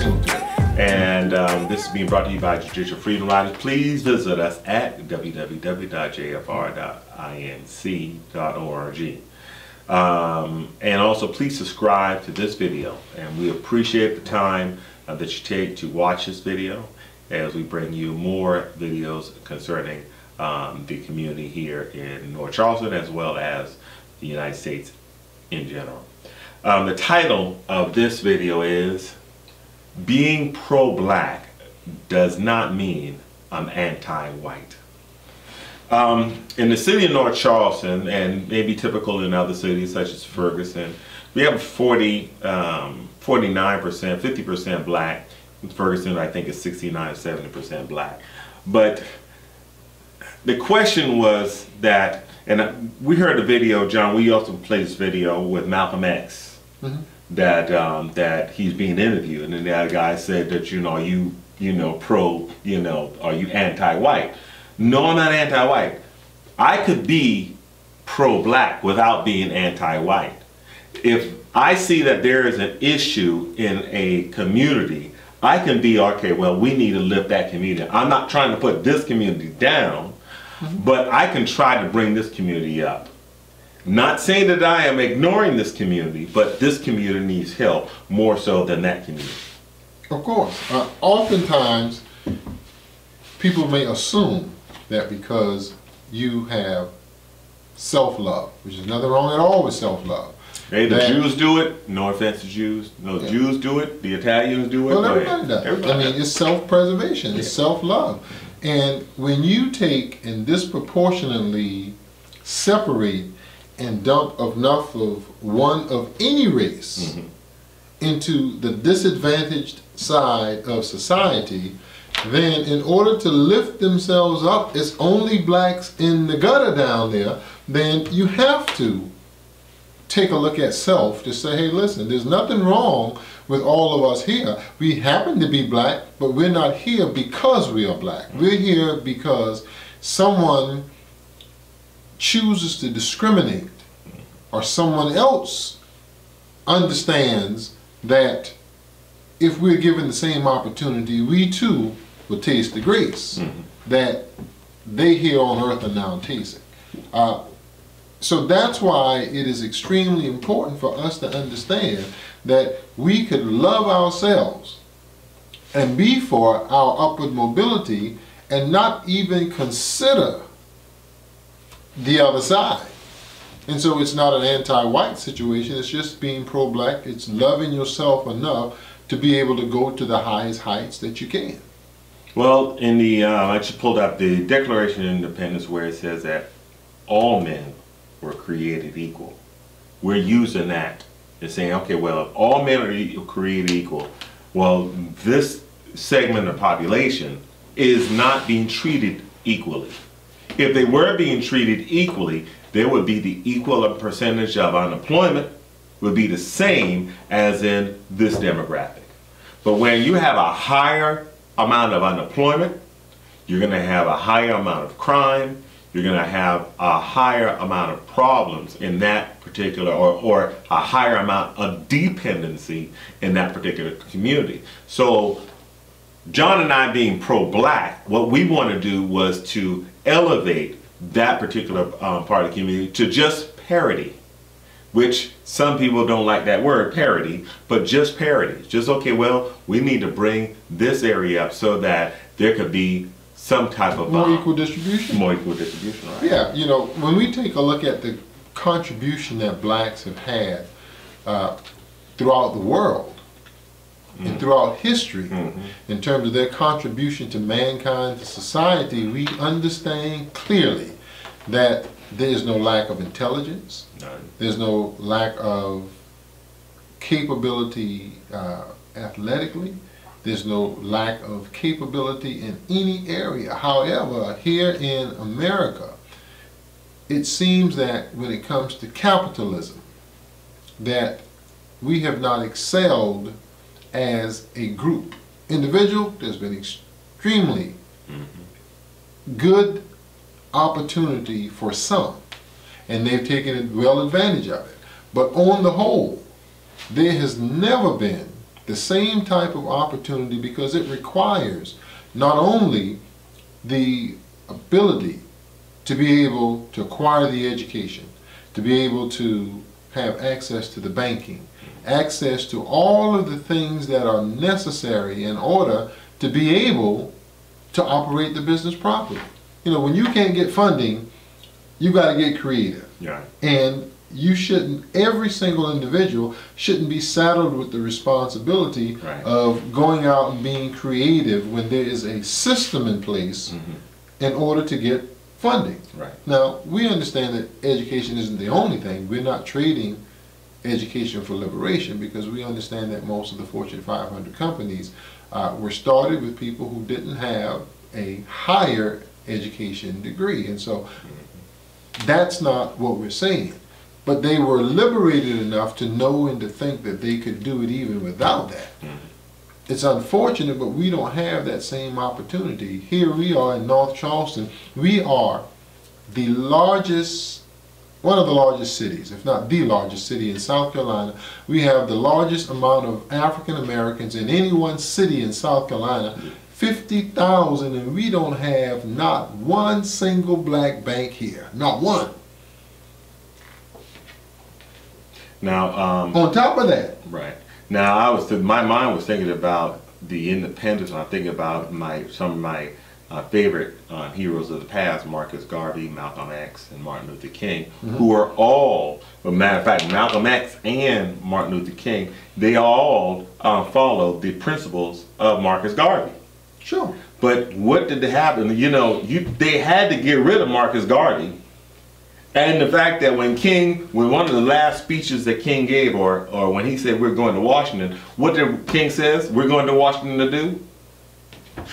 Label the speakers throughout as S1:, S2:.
S1: listening to.
S2: And this is being brought to you by Judicial Freedom Riders. Please visit us at www.jfr.inc.org. And also please subscribe to this video. And we appreciate the time that you take to watch this video as we bring you more videos concerning the community here in North Charleston as well as the United States in general. The title of this video is "Being pro-black does not mean I'm anti-white." In the city of North Charleston, and maybe typical in other cities such as Ferguson, we have 49%, 50% black. In Ferguson, I think it's 69 or 70% black. But the question was that, and we heard the video, John, we also played this video with Malcolm X. That he's being interviewed, and then the other guy said that, are you pro, are you anti-white? No, I'm not anti-white. I could be pro-black without being anti-white. If I see that there is an issue in a community, I can be, okay, well, we need to lift that community. I'm not trying to put this community down, but I can try to bring this community up. Not saying that I am ignoring this community, but this community needs help more so than that community.
S1: Of course. Oftentimes, people may assume that because you have self-love, which is nothing wrong at all with self-love.
S2: Hey, the Jews do it. No offense to Jews. No, yeah. Jews do it. The Italians do it.
S1: Well, everybody does. I mean, it's self-preservation. It's self-love. And when you take and disproportionately separate and dump enough of one of any race into the disadvantaged side of society, then in order to lift themselves up, it's only blacks in the gutter down there, then you have to take a look at self to say, hey, listen, there's nothing wrong with all of us here. We happen to be black, but we're not here because we are black. We're here because someone chooses to discriminate, or someone else understands that if we're given the same opportunity, we too will taste the grace that they here on earth are now tasting. So that's why it is extremely important for us to understand that we could love ourselves and be for our upward mobility and not even consider the other side. And so it's not an anti-white situation, it's just being pro-black. It's loving yourself enough to be able to go to the highest heights that you can.
S2: Well, in the, I just pulled up the Declaration of Independence where it says that all men were created equal. We're using that and saying, okay, well, if all men are created equal, well, this segment of the population is not being treated equally. If they were being treated equally, there would be the equal percentage of unemployment would be the same as in this demographic. But when you have a higher amount of unemployment, you're going to have a higher amount of crime, you're going to have a higher amount of problems in that particular, or a higher amount of dependency in that particular community. So John and I being pro-black, what we want to do was to elevate that particular part of the community to just parity, which some people don't like that word, parity, but just parity. Just, okay, well, we need to bring this area up so that there could be some type of
S1: more equal distribution.
S2: More equal distribution, right?
S1: Yeah, when we take a look at the contribution that blacks have had throughout the world, and throughout history, in terms of their contribution to mankind, to society, we understand clearly that there is no lack of intelligence, there's no lack of capability athletically, there's no lack of capability in any area. However, here in America, it seems that when it comes to capitalism, that we have not excelled as a group. Individual, there's been extremely good opportunity for some, and they've taken well advantage of it. But on the whole, there has never been the same type of opportunity, because it requires not only the ability to be able to acquire the education, to be able to have access to the banking, access to all of the things that are necessary in order to be able to operate the business properly. You know, when you can't get funding, you got to get creative.
S2: Yeah.
S1: And you shouldn't, every single individual shouldn't be saddled with the responsibility of going out and being creative when there is a system in place in order to get funding.
S2: Right.
S1: Now, we understand that education isn't the only thing. We're not trading education for liberation, because we understand that most of the Fortune 500 companies were started with people who didn't have a higher education degree. And so that's not what we're saying. But they were liberated enough to know and to think that they could do it even without that. It's unfortunate, but we don't have that same opportunity. Here we are in North Charleston. We are the largest, one of the largest cities, if not the largest city in South Carolina. We have the largest amount of African Americans in any one city in South Carolina, 50,000, and we don't have not one single black bank here, not one.
S2: Now,
S1: on top of that,
S2: right now, my mind was thinking about the independence. And I think about some of my favorite heroes of the past: Marcus Garvey, Malcolm X, and Martin Luther King, who are all, as a matter of fact, Malcolm X and Martin Luther King, they all followed the principles of Marcus Garvey.
S1: Sure.
S2: But what did happen? You know, they had to get rid of Marcus Garvey. And the fact that when one of the last speeches that King gave, or when he said we're going to Washington, what did King says we're going to Washington to do?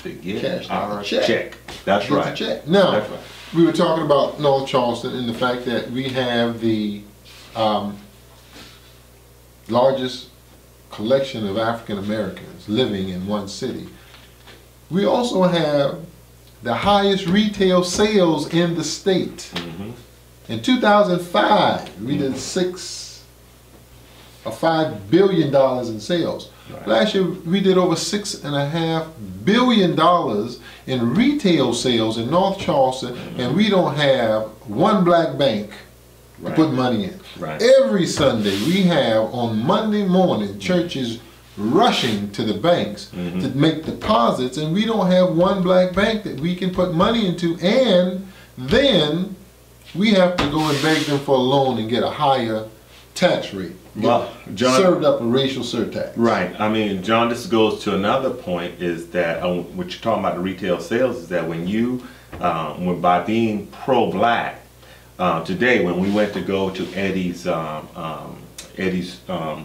S2: To get our check. That's right.
S1: Check. Now,
S2: that's right.
S1: We were talking about North Charleston and the fact that we have the largest collection of African Americans living in one city. We also have the highest retail sales in the state. In 2005, we did $5 billion in sales. Right. Last year, we did over $6.5 billion in retail sales in North Charleston, and we don't have one black bank to put money in.
S2: Right.
S1: Every Sunday, we have on Monday morning churches rushing to the banks to make deposits, and we don't have one black bank that we can put money into, and then we have to go and beg them for a loan and get a higher tax rate.
S2: Well, John,
S1: served up a racial surtax.
S2: Right. I mean, John, this goes to another point, is that what you're talking about the retail sales is that when you, by being pro-black, today when we went to go to Eddie's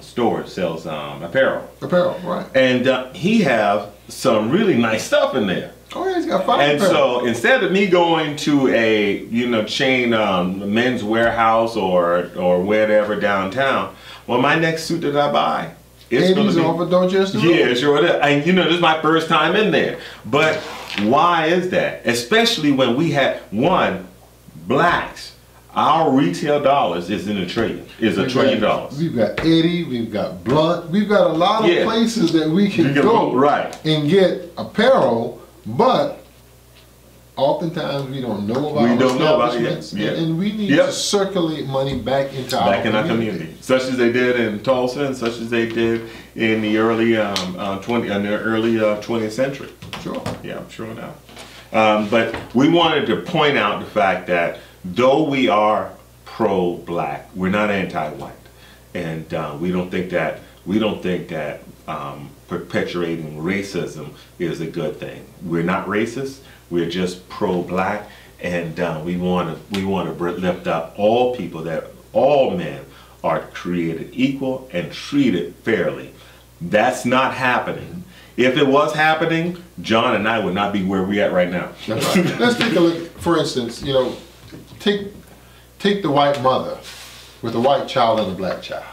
S2: store sells apparel. Apparel, right. And he have some really nice stuff in there.
S1: Oh yeah, he's got fine.
S2: And so instead of me going to a chain Men's Warehouse or whatever downtown, well, my next suit that I buy, it's going to be
S1: over Dorchester Road.
S2: Yeah, sure it is. And this is my first time in there. But why is that? Especially when we had blacks. Our retail dollars is in a trillion. $1 trillion.
S1: We've got Eddie, we've got Blunt, we've got a lot of places that we can go and get apparel, but oftentimes we don't know about establishments, and we need to circulate money back into our community.
S2: Such as they did in Tulsa, and such as they did in the early 20th century.
S1: Sure.
S2: Yeah, sure enough. But we wanted to point out the fact that though we are pro-black, we're not anti-white, and we don't think that perpetuating racism is a good thing. We're not racist. We're just pro-black, and we want to lift up all people, that all men are created equal and treated fairly. That's not happening. If it was happening, John and I would not be where we're at right now.
S1: That's right. Let's take a look. For instance, take the white mother with a white child and a black child.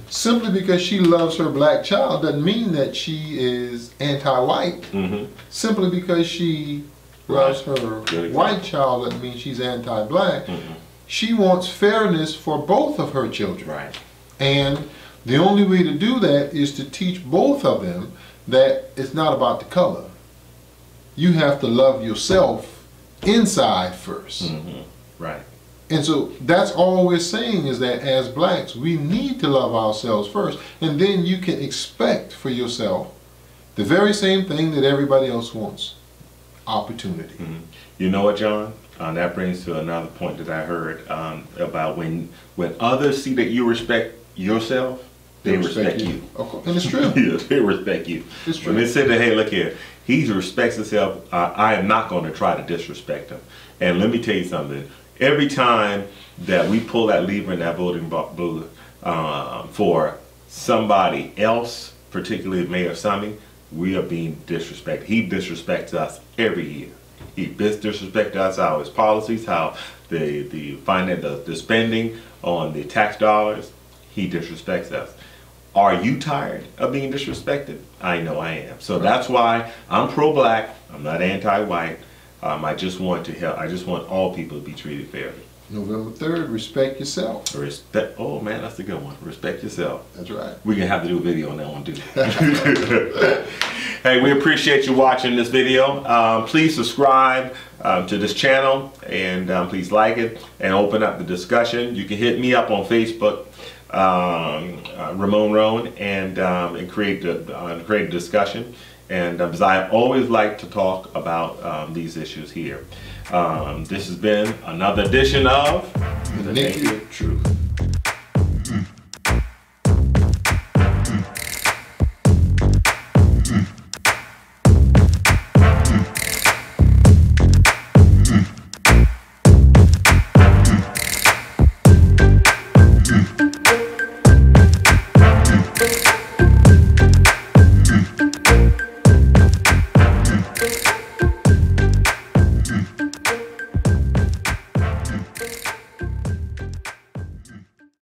S1: Simply because she loves her black child doesn't mean that she is anti-white. Simply because she loves her white child doesn't mean she's anti-black. She wants fairness for both of her children.
S2: Right.
S1: And The only way to do that is to teach both of them that it's not about the color. You have to love yourself inside first.
S2: Right.
S1: And so that's all we're saying, is that as blacks, we need to love ourselves first, and then you can expect for yourself the very same thing that everybody else wants: opportunity.
S2: You know what, John? That brings to another point that I heard about when others see that you respect yourself, they respect you.
S1: Okay. And it's true.
S2: Yeah, they respect you.
S1: It's true.
S2: When they say that, hey, look here, he respects himself, I am not going to try to disrespect him. And let me tell you something. Every time that we pull that lever in that voting booth for somebody else, particularly Mayor Summy, we are being disrespected. He disrespects us every year. He disrespects us, how his policies, how the finance, the spending on the tax dollars. He disrespects us. Are you tired of being disrespected? I know I am. So that's why I'm pro-black. I'm not anti-white. I just want to help. I just want all people to be treated fairly.
S1: November 3rd, respect yourself.
S2: Respect. Oh man, that's a good one. Respect yourself.
S1: That's right.
S2: We're gonna have to do a video on that one too. Hey, we appreciate you watching this video. Please subscribe to this channel, and please like it and open up the discussion. You can hit me up on Facebook, Ramon Roan, and create a discussion. And because I always like to talk about these issues here. This has been another edition of
S1: The Naked Truth.